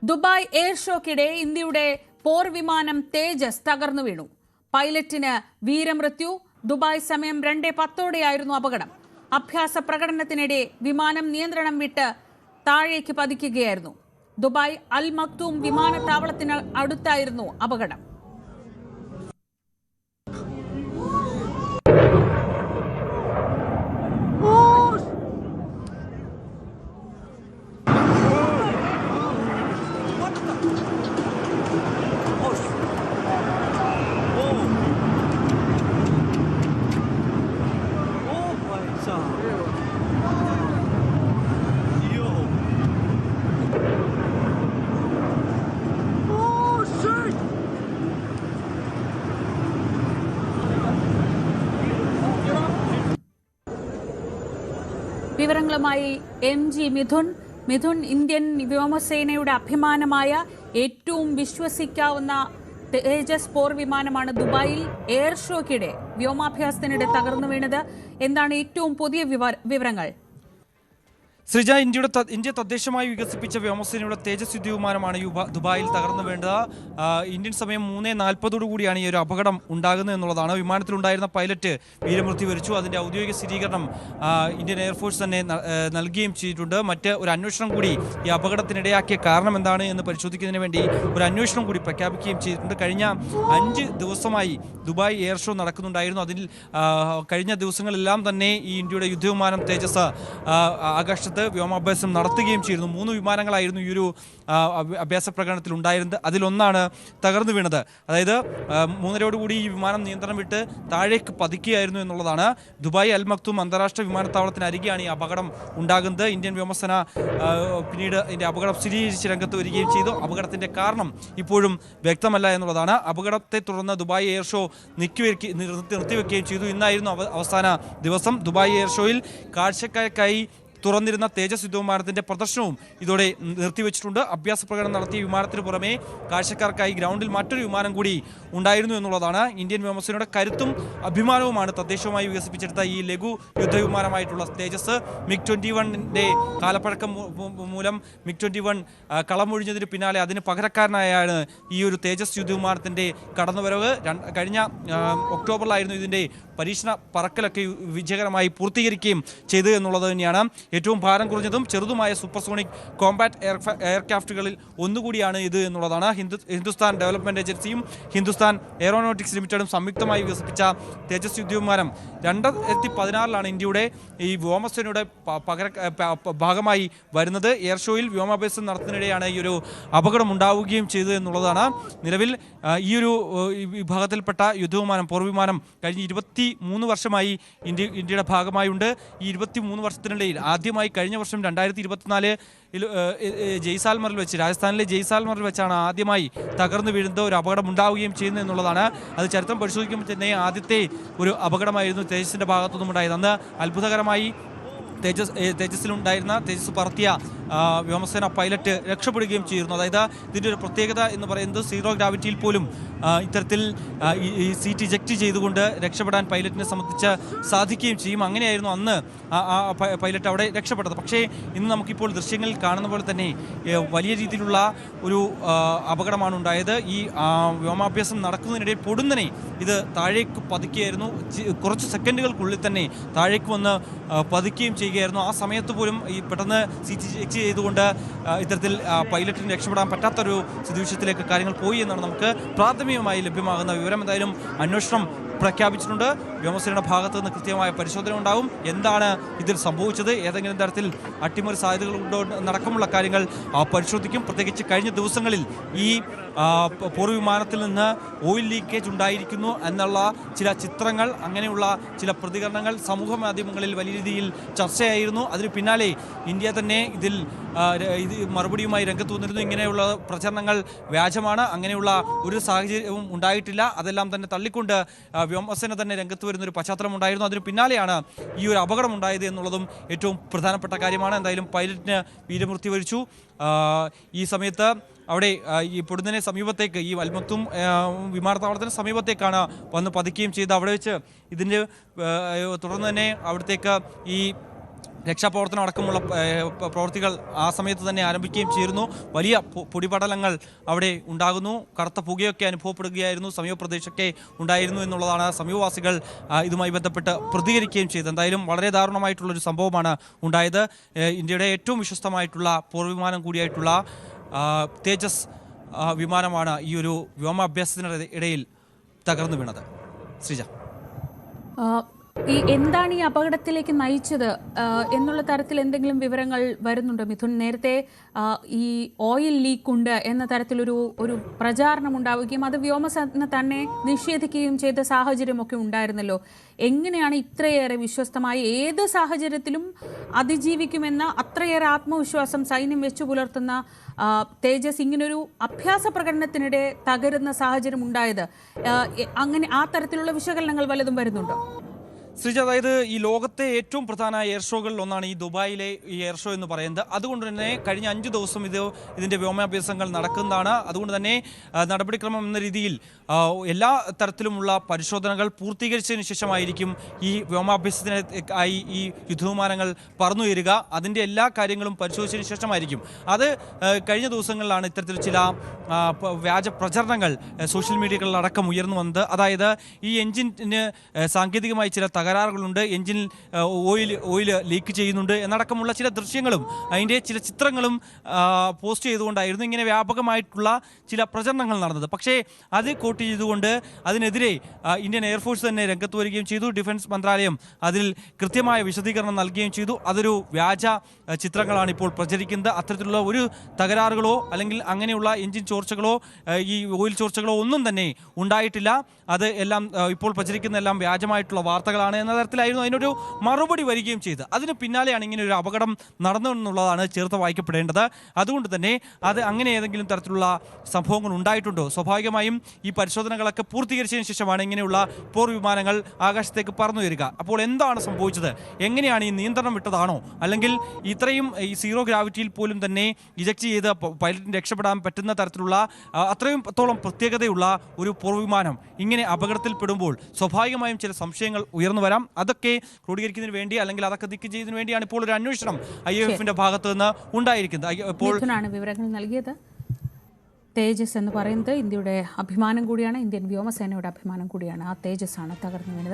Dubai air ഷോക്കിടെ ഇന്ത്യയുടെ പോർ വിമാനം തേജസ് തകർന്നു വീണു. പൈലറ്റിന് വീരമൃത്യു. ദുബായ് സമയം 2:10 അപകടം. അഭ്യാസ പ്രകടനത്തിനിടെ വിമാനം നിയന്ത്രണം വിട്ട് താഴേക്ക് പതിക്കുകയായിരുന്നു. ദുബായ് അൽ മക്തൂം വിമാനത്താവളത്തിന് അടുത്തായിരുന്നു അപകടം. വിവരങ്ങളുമായി MG മിഥുൻ. ഇന്ത്യൻ വ്യോമസേനയുടെ അഭിമാനമായ ഏറ്റവും വിശ്വസിക്കാവുന്ന തേജസ് പോർ വിമാനമാണ് ദുബായിൽ എയർ ഷോക്കിടെ വ്യോമാഭ്യാസത്തിനിടെ തകർന്നു വീണത്. എന്താണ് ഏറ്റവും പുതിയ വിവരങ്ങൾ? ശ്രീജ, ഇന്ത്യ തദ്ദേശമായി വികസിപ്പിച്ച വ്യോമസേനയുടെ തേജസ് യുദ്ധവിമാനമാണ് ദുബായിൽ തകർന്നു വീണത്. ഇന്ത്യൻ സമയം 3:40 കൂടിയാണ് ഈ ഒരു അപകടം ഉണ്ടാകുന്നത് എന്നുള്ളതാണ്. വിമാനത്തിലുണ്ടായിരുന്ന പൈലറ്റ് വീരമൃത്യു വരിച്ചു. അതിൻ്റെ ഔദ്യോഗിക സ്ഥിരീകരണം ഇന്ത്യൻ എയർഫോഴ്സ് തന്നെ നൽകുകയും ചെയ്തിട്ടുണ്ട്. മറ്റ് ഒരു അന്വേഷണം കൂടി ഈ അപകടത്തിനിടയാക്കിയ കാരണം എന്താണ് എന്ന് പരിശോധിക്കുന്നതിന് വേണ്ടി ഒരു അന്വേഷണം കൂടി പ്രഖ്യാപിക്കുകയും ചെയ്തിട്ടുണ്ട്. കഴിഞ്ഞ 5 ദിവസമായി ദുബായ് എയർ ഷോ നടക്കുന്നുണ്ടായിരുന്നു. അതിൽ കഴിഞ്ഞ ദിവസങ്ങളെല്ലാം തന്നെ ഈ ഇന്ത്യയുടെ യുദ്ധവിമാനം തേജസ് ആകാശത്ത് വ്യോമാഭ്യാസം നടത്തുകയും ചെയ്തിരുന്നു. 3 വിമാനങ്ങളായിരുന്നു ഈ ഒരു അഭ്യാസ പ്രകടനത്തിൽ ഉണ്ടായിരുന്നത്. അതിലൊന്നാണ് തകർന്നു വീണത്. അതായത് 3:30 ഈ വിമാനം നിയന്ത്രണം വിട്ട് താഴേക്ക് പതിക്കുകയായിരുന്നു എന്നുള്ളതാണ്. ദുബായ് അൽ മക്തൂം അന്താരാഷ്ട്ര വിമാനത്താവളത്തിന് അരികെയാണ് ഈ അപകടം ഉണ്ടാകുന്നത്. ഇന്ത്യൻ വ്യോമസേന പിന്നീട് ഇതിൻ്റെ അപകടം സ്ഥിരീകരിച്ച് രംഗത്ത് വരികയും ചെയ്തു. അപകടത്തിൻ്റെ കാരണം ഇപ്പോഴും വ്യക്തമല്ല എന്നുള്ളതാണ്. അപകടത്തെ തുടർന്ന് ദുബായ് എയർ ഷോ നിർത്തിവെക്കുകയും ചെയ്തു. ഇന്നായിരുന്നു അവസാന ദിവസം. ദുബായ് എയർ ഷോയിൽ കാഴ്ചക്കാർക്കായി തുറന്നിരുന്ന തേജസ് യുദ്ധവിമാനത്തിന്റെ പ്രദർശനവും ഇതോടെ നിർത്തിവെച്ചിട്ടുണ്ട്. അഭ്യാസ പ്രകടനം നടത്തിയ വിമാനത്തിന് പുറമെ കാഴ്ചക്കാർക്കായി ഗ്രൗണ്ടിൽ മറ്റൊരു വിമാനം കൂടി ഉണ്ടായിരുന്നു എന്നുള്ളതാണ്. ഇന്ത്യൻ വ്യോമസേനയുടെ കരുത്തും അഭിമാനവുമാണ് തദ്ദേശവുമായി വികസിപ്പിച്ചെടുത്ത ഈ ലഘു യുദ്ധവിമാനമായിട്ടുള്ള തേജസ്. MiG-21 കാലപ്പഴക്കം മൂലം MiG-21 കളമൊഴിഞ്ഞതിന് പിന്നാലെ അതിന് പകരക്കാരനായാണ് ഈ ഒരു തേജസ് യുദ്ധവിമാനത്തിന്റെ കടന്നുവരവ്. കഴിഞ്ഞ ഒക്ടോബറിലായിരുന്നു ഇതിന്റെ പരീക്ഷണ പറക്കലൊക്കെ വിജയകരമായി പൂർത്തീകരിക്കുകയും ചെയ്തു എന്നുള്ളത് തന്നെയാണ്. ഏറ്റവും ഭാരം കുറഞ്ഞതും ചെറുതുമായ സൂപ്പർസോണിക് കോമ്പാറ്റ് എയർക്രാഫ്റ്റുകളിൽ ഒന്നുകൂടിയാണ് ഇത് എന്നുള്ളതാണ്. ഹിന്ദുസ്ഥാൻ ഡെവലപ്മെന്റ് ഏജൻസിയും ഹിന്ദുസ്ഥാൻ എയറോനോട്ടിക്സ് ലിമിറ്റഡും സംയുക്തമായി വികസിപ്പിച്ച തേജസ് യുദ്ധവിമാനം 2016 ഇന്ത്യയുടെ ഈ വ്യോമസേനയുടെ ഭാഗമായി വരുന്നത്. എയർ ഷോയിൽ വ്യോമാഭ്യാസം നടത്തുന്നതിനിടെയാണ് ഈ ഒരു അപകടം ഉണ്ടാവുകയും ചെയ്തത് എന്നുള്ളതാണ്. നിലവിൽ ഈ ഒരു വിഭാഗത്തിൽപ്പെട്ട യുദ്ധവിമാനം പോർവിമാനം കഴിഞ്ഞ 23 വർഷമായി ഇന്ത്യയുടെ ഭാഗമായുണ്ട്. ഈ 23 വർഷത്തിനിടയിൽ ആദ്യമായി കഴിഞ്ഞ വർഷം 2024 ജയ്സാൽമറിൽ വെച്ച്, രാജസ്ഥാനിലെ ജയ്സാൽമറിൽ വെച്ചാണ് ആദ്യമായി തകർന്നു വീഴുന്നത്. ഒരു അപകടം ഉണ്ടാവുകയും ചെയ്യുന്നത് എന്നുള്ളതാണ്. അത് ചരിത്രം പരിശോധിക്കുമ്പോൾ തന്നെ ആദ്യത്തെ ഒരു അപകടമായിരുന്നു തേജസിൻ്റെ ഭാഗത്തുനിന്നും ഉണ്ടായത്. അന്ന് അത്ഭുതകരമായി തേജസ്സിലുണ്ടായിരുന്ന തേജസ് പറത്തിയ വ്യോമസേന പൈലറ്റ് രക്ഷപ്പെടുകയും ചെയ്യുന്നു. അതായത് ഇതിൻ്റെ ഒരു പ്രത്യേകത എന്ന് പറയുന്നത് സീറോ ഗ്രാവിറ്റിയിൽ പോലും ഇത്തരത്തിൽ ഈ സീറ്റ് ഇജക്റ്റ് ചെയ്തുകൊണ്ട് രക്ഷപ്പെടാൻ പൈലറ്റിനെ സംബന്ധിച്ച് സാധിക്കുകയും ചെയ്യും. അങ്ങനെയായിരുന്നു അന്ന് ആ പൈലറ്റ് അവിടെ രക്ഷപ്പെട്ടത്. പക്ഷേ ഇന്ന് നമുക്കിപ്പോൾ ദൃശ്യങ്ങളിൽ കാണുന്ന പോലെ തന്നെ വലിയ രീതിയിലുള്ള ഒരു അപകടമാണ് ഉണ്ടായത്. ഈ വ്യോമാഭ്യാസം നടക്കുന്നതിനിടെ പൊടുന്നനെ ഇത് താഴേക്ക് പതിക്കുകയായിരുന്നു. കുറച്ച് സെക്കൻഡുകൾക്കുള്ളിൽ തന്നെ താഴേക്ക് വന്ന് പതിക്കുകയും ചെയ്യുകയായിരുന്നു. ആ സമയത്ത് പോലും ഈ പെട്ടെന്ന് സീറ്റ് ഇജക്റ്റ് ചെയ്തുകൊണ്ട് ഇത്തരത്തിൽ പൈലറ്റിന് രക്ഷപ്പെടാൻ പറ്റാത്തൊരു സ്ഥിതിവിശേഷത്തിലേക്ക് കാര്യങ്ങൾ പോയി എന്നാണ് നമുക്ക് പ്രാഥമികമായി ലഭ്യമാകുന്ന വിവരം. എന്തായാലും അന്വേഷണം പ്രഖ്യാപിച്ചിട്ടുണ്ട്. വ്യോമസേനയുടെ ഭാഗത്തു നിന്ന് കൃത്യമായ പരിശോധന ഉണ്ടാവും. എന്താണ് ഇതിൽ സംഭവിച്ചത്, ഏതെങ്കിലും തരത്തിൽ അട്ടിമറി സാധ്യതകളുണ്ടോ എന്നടക്കമുള്ള കാര്യങ്ങൾ പരിശോധിക്കും. പ്രത്യേകിച്ച് കഴിഞ്ഞ ദിവസങ്ങളിൽ ഈ പോർവിമാനത്തിൽ നിന്ന് ഓയിൽ ലീക്കേജ് ഉണ്ടായിരിക്കുന്നു എന്നുള്ള ചില ചിത്രങ്ങൾ, അങ്ങനെയുള്ള ചില പ്രതികരണങ്ങൾ സമൂഹ മാധ്യമങ്ങളിൽ വലിയ രീതിയിൽ ചർച്ചയായിരുന്നു. അതിന് പിന്നാലെ ഇന്ത്യ തന്നെ ഇത് മറുപടിയുമായി രംഗത്ത് വന്നിരുന്നു. ഇങ്ങനെയുള്ള പ്രചരണങ്ങൾ വ്യാജമാണ്, അങ്ങനെയുള്ള ഒരു സാഹചര്യവും ഉണ്ടായിട്ടില്ല, അതെല്ലാം തന്നെ തള്ളിക്കൊണ്ട് വ്യോമസേന തന്നെ രംഗത്ത് വരുന്നൊരു പശ്ചാത്തലം ഉണ്ടായിരുന്നു. അതിന് പിന്നാലെയാണ് ഈ ഒരു അപകടം ഉണ്ടായത് എന്നുള്ളതും ഏറ്റവും പ്രധാനപ്പെട്ട കാര്യമാണ്. എന്തായാലും പൈലറ്റിന് വീരമൃത്യു വരിച്ചു. ഈ സമയത്ത് അവിടെ ഈ പൊടുന്നനെ സമീപത്തേക്ക്, ഈ അൽ മക്തൂം വിമാനത്താവളത്തിന് സമീപത്തേക്കാണ് വന്ന് പതിക്കുകയും ചെയ്ത് അവിടെ വെച്ച് ഇതിൻ്റെ തുടർന്ന് തന്നെ അവിടത്തേക്ക് ഈ രക്ഷാപ്രവർത്തനം അടക്കമുള്ള പ്രവൃത്തികൾ ആ സമയത്ത് തന്നെ ആരംഭിക്കുകയും ചെയ്തിരുന്നു. വലിയ പൊടിപടലങ്ങൾ അവിടെ ഉണ്ടാകുന്നു. കറുത്ത പുകയൊക്കെ അനുഭവപ്പെടുകയായിരുന്നു. സമീപ പ്രദേശമൊക്കെ ഉണ്ടായിരുന്നു എന്നുള്ളതാണ് സമീപവാസികൾ ഇതുമായി ബന്ധപ്പെട്ട് പ്രതികരിക്കുകയും ചെയ്തത്. എന്തായാലും വളരെ ദാരുണമായിട്ടുള്ളൊരു സംഭവമാണ് ഉണ്ടായത്. ഇന്ത്യയുടെ ഏറ്റവും വിശ്വസ്തമായിട്ടുള്ള പോർവിമാനം കൂടിയായിട്ടുള്ള തേജസ് വിമാനമാണ് ഈ ഒരു വ്യോമാഭ്യാസത്തിനിടയിൽ തകർന്നു വീണത്. ശ്രീജ, എന്താണ് ഈ അപകടത്തിലേക്ക് നയിച്ചത് എന്നുള്ള തരത്തിൽ എന്തെങ്കിലും വിവരങ്ങൾ വരുന്നുണ്ടോ മിഥുൻ? നേരത്തെ ഈ ഓയിൽ ലീക്ക് ഉണ്ട് എന്ന തരത്തിലൊരു പ്രചാരണം ഉണ്ടാവുകയും അത് വ്യോമസേന തന്നെ നിഷേധിക്കുകയും ചെയ്ത സാഹചര്യമൊക്കെ ഉണ്ടായിരുന്നല്ലോ. എങ്ങനെയാണ് ഇത്രയേറെ വിശ്വസ്തമായി ഏത് സാഹചര്യത്തിലും അതിജീവിക്കുമെന്ന അത്രയേറെ ആത്മവിശ്വാസം സൈന്യം വെച്ചു പുലർത്തുന്ന തേജസ് ഇങ്ങനൊരു അഭ്യാസ പ്രകടനത്തിനിടെ തകരുന്ന സാഹചര്യം ഉണ്ടായത്? അങ്ങനെ ആ തരത്തിലുള്ള വിശകലനങ്ങൾ വല്ലതും വരുന്നുണ്ടോ? ശ്രീജ, അതായത് ഈ ലോകത്തെ ഏറ്റവും പ്രധാന എയർ ഷോകളിൽ ഒന്നാണ് ഈ ദുബായിലെ ഈ എയർ ഷോ എന്ന് പറയുന്നത്. അതുകൊണ്ട് തന്നെ കഴിഞ്ഞ 5 ദിവസം ഇതിൻ്റെ വ്യോമാഭ്യാസങ്ങൾ നടക്കുന്നതാണ്. അതുകൊണ്ട് തന്നെ നടപടിക്രമം എന്ന രീതിയിൽ എല്ലാ തരത്തിലുമുള്ള പരിശോധനകൾ പൂർത്തീകരിച്ചതിന് ശേഷമായിരിക്കും ഈ വ്യോമാഭ്യാസത്തിനായി ഈ യുദ്ധവിമാനങ്ങൾ പറന്നുയരുക. അതിൻ്റെ എല്ലാ കാര്യങ്ങളും പരിശോധിച്ചതിന് ശേഷമായിരിക്കും. അത് കഴിഞ്ഞ ദിവസങ്ങളിലാണ് ഇത്തരത്തിൽ ചില വ്യാജ പ്രചരണങ്ങൾ സോഷ്യൽ മീഡിയകളിലടക്കം ഉയർന്നു വന്നത്. അതായത് ഈ എഞ്ചിന് സാങ്കേതികമായി ചില തകരാറുകളുണ്ട്, എഞ്ചിനിൽ ഓയിൽ ലീക്ക് ചെയ്യുന്നുണ്ട് എന്നടക്കമുള്ള ചില ദൃശ്യങ്ങളും അതിൻ്റെ ചില ചിത്രങ്ങളും പോസ്റ്റ് ചെയ്തുകൊണ്ടായിരുന്നു ഇങ്ങനെ വ്യാപകമായിട്ടുള്ള ചില പ്രചരണങ്ങൾ നടന്നത്. പക്ഷേ അത് കോട്ട് ചെയ്തുകൊണ്ട് അതിനെതിരെ ഇന്ത്യൻ എയർഫോഴ്സ് തന്നെ രംഗത്ത് വരികയും ചെയ്തു. ഡിഫൻസ് മന്ത്രാലയം അതിൽ കൃത്യമായ വിശദീകരണം നൽകുകയും ചെയ്തു. അതൊരു വ്യാജ ചിത്രങ്ങളാണ് ഇപ്പോൾ പ്രചരിക്കുന്നത്. അത്തരത്തിലുള്ള ഒരു തകരാറുകളോ അല്ലെങ്കിൽ അങ്ങനെയുള്ള എഞ്ചിൻ ചോർച്ചകളോ ഈ ഓയിൽ ചോർച്ചകളോ ഒന്നും തന്നെ ഉണ്ടായിട്ടില്ല. അത് എല്ലാം ഇപ്പോൾ പ്രചരിക്കുന്ന എല്ലാം വ്യാജമായിട്ടുള്ള വാർത്തകളാണ് എന്ന തരത്തിലായിരുന്നു അതിനൊരു മറുപടി വരികയും ചെയ്ത്. അതിന് പിന്നാലെയാണ് ഇങ്ങനെ ഒരു അപകടം നടന്നതെന്നുള്ളതാണ് ചേർത്ത് വായിക്കപ്പെടേണ്ടത്. അതുകൊണ്ട് തന്നെ അത് അങ്ങനെ ഏതെങ്കിലും തരത്തിലുള്ള സംഭവങ്ങൾ ഉണ്ടായിട്ടുണ്ടോ? സ്വാഭാവികമായും ഈ പരിശോധനകളൊക്കെ പൂർത്തീകരിച്ചതിന് ശേഷമാണ് ഇങ്ങനെയുള്ള പോർ വിമാനങ്ങൾ ആകാശത്തേക്ക് പറന്നു വരിക. അപ്പോൾ എന്താണ് സംഭവിച്ചത്? എങ്ങനെയാണ് ഈ നിയന്ത്രണം വിട്ടതാണോ, അല്ലെങ്കിൽ ഇത്രയും ഈ സീറോ ഗ്രാവിറ്റിയിൽ പോലും തന്നെ ഇജക്ട് ചെയ്ത് പൈലറ്റിന് രക്ഷപ്പെടാൻ പറ്റുന്ന തരത്തിലുള്ള അത്രയും പ്രത്യേകതയുള്ള ഒരു പോർ വിമാനം ഇങ്ങനെ അപകടത്തിൽപ്പെടുമ്പോൾ സ്വാഭാവികമായും ചില സംശയങ്ങൾ ഉയർന്നു വരാം. അതൊക്കെ ക്രോഡീകരിക്കുന്നതിന് വേണ്ടി അല്ലെങ്കിൽ അതൊക്കെ നീക്കം ചെയ്യുന്നതിന് വേണ്ടിയാണ് ഇപ്പോൾ ഒരു അന്വേഷണം IAF ഭാഗത്ത് നിന്ന് ഉണ്ടായിരിക്കുന്നത്. ഇപ്പോൾ വിവരങ്ങൾ നൽകിയത്. തേജസ് എന്ന് പറയുന്നത് ഇന്ത്യയുടെ അഭിമാനം കൂടിയാണ്, ഇന്ത്യൻ വ്യോമസേനയുടെ അഭിമാനം കൂടിയാണ്. ആ തേജസ് ആണ് തകർന്നു വീണത്.